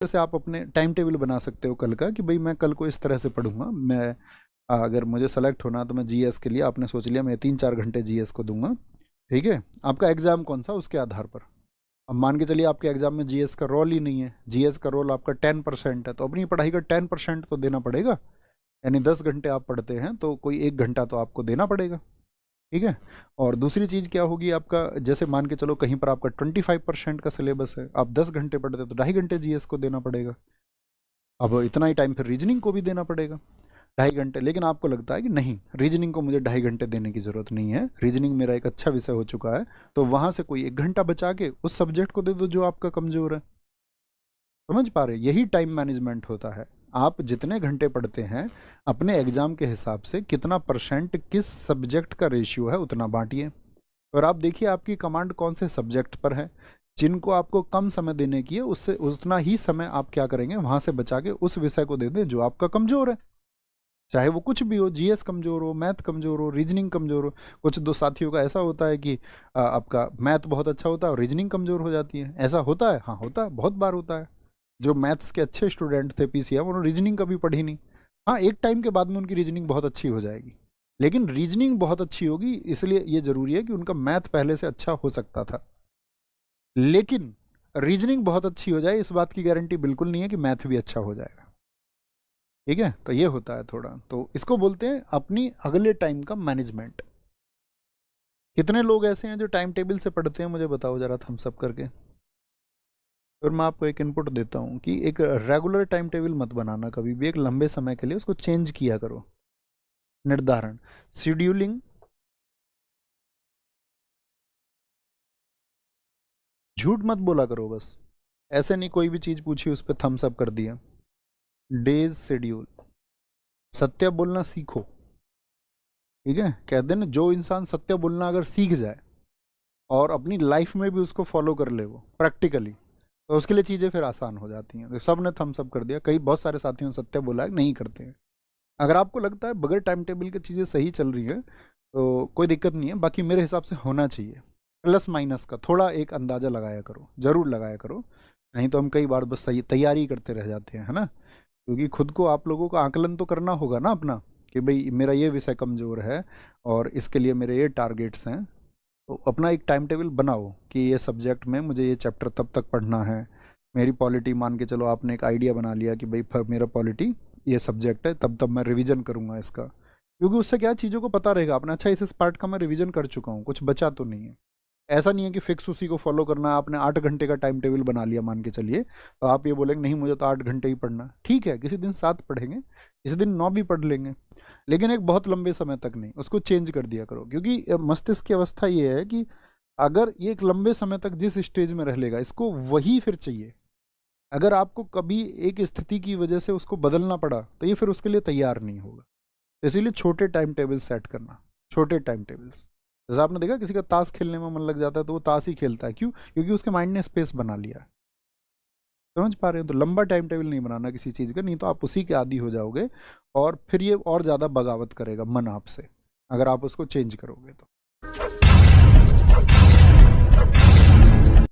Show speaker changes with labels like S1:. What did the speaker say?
S1: जैसे आप अपने टाइम टेबल बना सकते हो कल का कि भाई मैं कल को इस तरह से पढ़ूंगा। मैं अगर मुझे सेलेक्ट होना तो मैं जीएस के लिए, आपने सोच लिया मैं 3-4 घंटे जीएस को दूंगा। ठीक है, आपका एग्ज़ाम कौन सा उसके आधार पर। अब मान के चलिए आपके एग्ज़ाम में जीएस का रोल ही नहीं है, जीएस का रोल आपका 10% है, तो अपनी पढ़ाई का 10% तो देना पड़ेगा। यानी 10 घंटे आप पढ़ते हैं तो कोई 1 घंटा तो आपको देना पड़ेगा। ठीक है। और दूसरी चीज़ क्या होगी आपका, जैसे मान के चलो कहीं पर आपका 25% का सिलेबस है, आप 10 घंटे पढ़ते तो 2.5 घंटे जीएस को देना पड़ेगा। अब इतना ही टाइम फिर रीजनिंग को भी देना पड़ेगा, 2.5 घंटे। लेकिन आपको लगता है कि नहीं, रीजनिंग को मुझे 2.5 घंटे देने की ज़रूरत नहीं है, रीजनिंग मेरा एक अच्छा विषय हो चुका है, तो वहाँ से कोई 1 घंटा बचा के उस सब्जेक्ट को दे दो जो आपका कमज़ोर है। समझ पा रहे, यही टाइम मैनेजमेंट होता है। आप जितने घंटे पढ़ते हैं अपने एग्जाम के हिसाब से कितना परसेंट किस सब्जेक्ट का रेशियो है उतना बांटिए, और आप देखिए आपकी कमांड कौन से सब्जेक्ट पर है। जिनको आपको कम समय देने की है उससे उतना ही समय आप क्या करेंगे वहाँ से बचा के उस विषय को दे दें जो आपका कमज़ोर है। चाहे वो कुछ भी हो, जीएस कमज़ोर हो, मैथ कमज़ोर हो, रीजनिंग कमज़ोर हो। कुछ दो साथियों का ऐसा होता है कि आपका मैथ बहुत अच्छा होता है और रीजनिंग कमज़ोर हो जाती है। ऐसा होता है, हाँ होता है, बहुत बार होता है। जो मैथ्स के अच्छे स्टूडेंट थे पीसीएम, उन्होंने रीजनिंग कभी पढ़ी नहीं। हाँ, एक टाइम के बाद में उनकी रीजनिंग बहुत अच्छी हो जाएगी, लेकिन रीजनिंग बहुत अच्छी होगी इसलिए ये ज़रूरी है कि उनका मैथ पहले से अच्छा हो सकता था। लेकिन रीजनिंग बहुत अच्छी हो जाए इस बात की गारंटी बिल्कुल नहीं है कि मैथ भी अच्छा हो जाएगा। ठीक है, तो ये होता है थोड़ा, तो इसको बोलते हैं अपनी अगले टाइम का मैनेजमेंट। कितने लोग ऐसे हैं जो टाइम टेबल से पढ़ते हैं, मुझे बताओ जरा थम्स अप करके। फिर मैं आपको एक इनपुट देता हूँ कि एक रेगुलर टाइम टेबल मत बनाना कभी भी, एक लंबे समय के लिए उसको चेंज किया करो। निर्धारण, शेड्यूलिंग, झूठ मत बोला करो बस। ऐसे नहीं कोई भी चीज़ पूछी उस पर थम्स अप कर दिया। डेज शेड्यूल, सत्य बोलना सीखो। ठीक है, कहते हैं ना जो इंसान सत्य बोलना अगर सीख जाए और अपनी लाइफ में भी उसको फॉलो कर ले वो प्रैक्टिकली, तो उसके लिए चीज़ें फिर आसान हो जाती हैं। तो सब ने थम्स अप कर दिया, कई बहुत सारे साथियों ने सत्य बोला है नहीं करते हैं। अगर आपको लगता है बगैर टाइम टेबल की चीज़ें सही चल रही हैं तो कोई दिक्कत नहीं है, बाकी मेरे हिसाब से होना चाहिए। प्लस माइनस का थोड़ा एक अंदाज़ा लगाया करो, ज़रूर लगाया करो, नहीं तो हम कई बार बस सही तैयारी करते रह जाते हैं, है ना। क्योंकि खुद को आप लोगों को आकलन तो करना होगा ना अपना, कि भाई मेरा ये विषय कमज़ोर है और इसके लिए मेरे ये टारगेट्स हैं। तो अपना एक टाइम टेबल बनाओ कि ये सब्जेक्ट में मुझे ये चैप्टर तब तक पढ़ना है। मेरी पॉलिटी मान के चलो, आपने एक आइडिया बना लिया कि भाई मेरा पॉलिटी ये सब्जेक्ट है, तब तब मैं रिवीजन करूँगा इसका, क्योंकि उससे क्या चीज़ों को पता रहेगा अपना, अच्छा इस पार्ट का मैं रिवीजन कर चुका हूँ, कुछ बचा तो नहीं है। ऐसा नहीं है कि फिक्स उसी को फॉलो करना है। आपने 8 घंटे का टाइम टेबल बना लिया मान के चलिए, तो आप ये बोलेंगे नहीं मुझे तो 8 घंटे ही पढ़ना है। ठीक है, किसी दिन 7 पढ़ेंगे, किसी दिन 9 भी पढ़ लेंगे, लेकिन एक बहुत लंबे समय तक नहीं, उसको चेंज कर दिया करो। क्योंकि मस्तिष्क की अवस्था ये है कि अगर ये एक लंबे समय तक जिस स्टेज में रह लेगा इसको वही फिर चाहिए। अगर आपको कभी एक स्थिति की वजह से उसको बदलना पड़ा तो ये फिर उसके लिए तैयार नहीं होगा। तो इसीलिए छोटे टाइम टेबल सेट करना, छोटे टाइम टेबल्स। जैसे आपने देखा किसी का ताश खेलने में मन लग जाता है तो वो ताश ही खेलता है, क्यों? क्योंकि उसके माइंड ने स्पेस बना लिया है। समझ पा रहे हो? तो लंबा टाइम टेबल नहीं बनाना किसी चीज़ का, नहीं तो आप उसी के आदी हो जाओगे और फिर ये और ज़्यादा बगावत करेगा मन आपसे, अगर आप उसको चेंज करोगे तो।